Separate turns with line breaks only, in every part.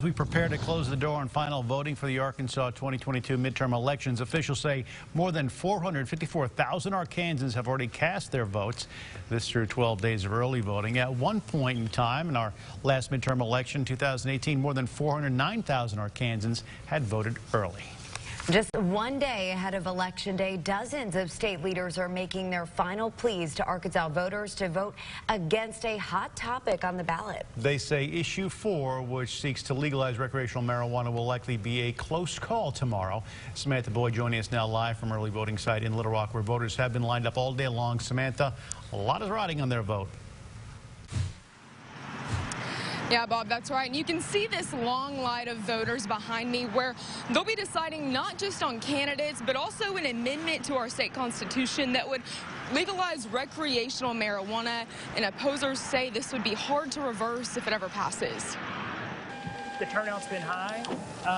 We prepare to close the door on final voting for the Arkansas 2022 midterm elections. Officials say more than 454,000 Arkansans have already cast their votes. This through 12 days of early voting. At one point in time in our last midterm election, 2018, more than 409,000 Arkansans had voted early.
Just one day ahead of Election Day, dozens of state leaders are making their final pleas to Arkansas voters to vote against a hot topic on the ballot.
They say issue 4, which seeks to legalize recreational marijuana, will likely be a close call tomorrow. Samantha Boyd joining us now live from early voting site in Little Rock, where voters have been lined up all day long. Samantha, a lot is riding on their vote.
Yeah, Bob, that's right. And you can see this long line of voters behind me where they'll be deciding not just on candidates, but also an amendment to our state constitution that would legalize recreational marijuana. And opposers say this would be hard to reverse if it ever passes.
The turnout's been high,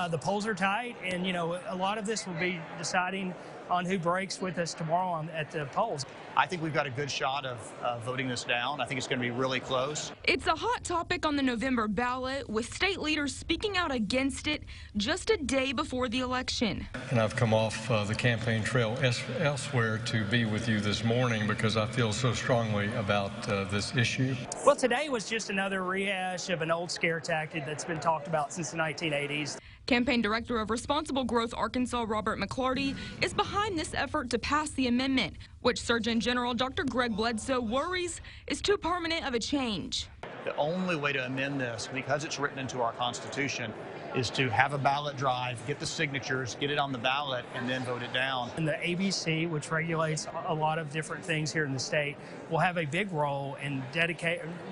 the polls are tight, and a lot of this will be deciding on who breaks with us tomorrow at the polls.
I think we've got a good shot of voting this down. I think it's going to be really close.
It's a hot topic on the November ballot, with state leaders speaking out against it just a day before the election.
And I've come off the campaign trail elsewhere to be with you this morning because I feel so strongly about this issue.
Well, today was just another rehash of an old scare tactic that's been talked about since the 1980s.
Campaign Director of Responsible Growth Arkansas, Robert McClarty, is behind this effort to pass the amendment, which Surgeon General Dr. Greg Bledsoe worries is too permanent of a change.
The only way to amend this, because it's written into our Constitution, is to have a ballot drive, get the signatures, get it on the ballot, and then vote it down.
And the ABC, which regulates a lot of different things here in the state, will have a big role in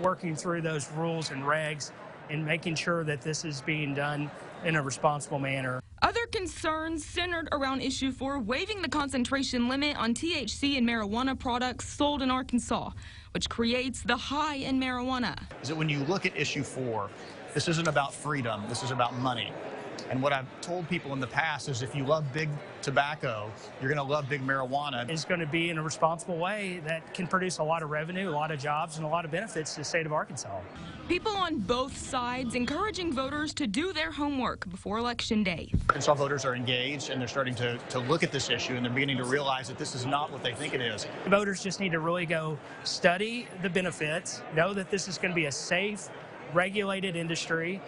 working through those rules and regs and making sure that this is being done in a responsible manner.
Other concerns centered around issue 4, waiving the concentration limit on THC in marijuana products sold in Arkansas, which creates the high in marijuana.
Is that when you look at issue 4, this isn't about freedom, this is about money. And what I've told people in the past is if you love big tobacco, you're going to love big marijuana.
It's going to be in a responsible way that can produce a lot of revenue, a lot of jobs, and a lot of benefits to the state of Arkansas.
People on both sides encouraging voters to do their homework before Election Day.
Arkansas voters are engaged, and they're starting to look at this issue, and they're beginning to realize that this is not what they think it is.
Voters just need to really go study the benefits, know that this is going to be a safe, regulated industry.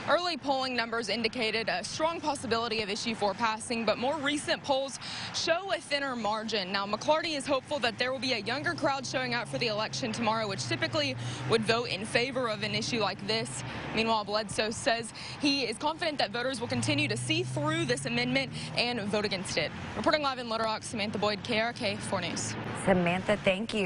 Early polling numbers indicated a strong possibility of issue 4 passing, but more recent polls show a thinner margin. Now, McClarty is hopeful that there will be a younger crowd showing out for the election tomorrow, which typically would vote in favor of an issue like this. Meanwhile, Bledsoe says he is confident that voters will continue to see through this amendment and vote against it. Reporting live in Little Rock, Samantha Boyd, KARK 4 News.
Samantha, thank you.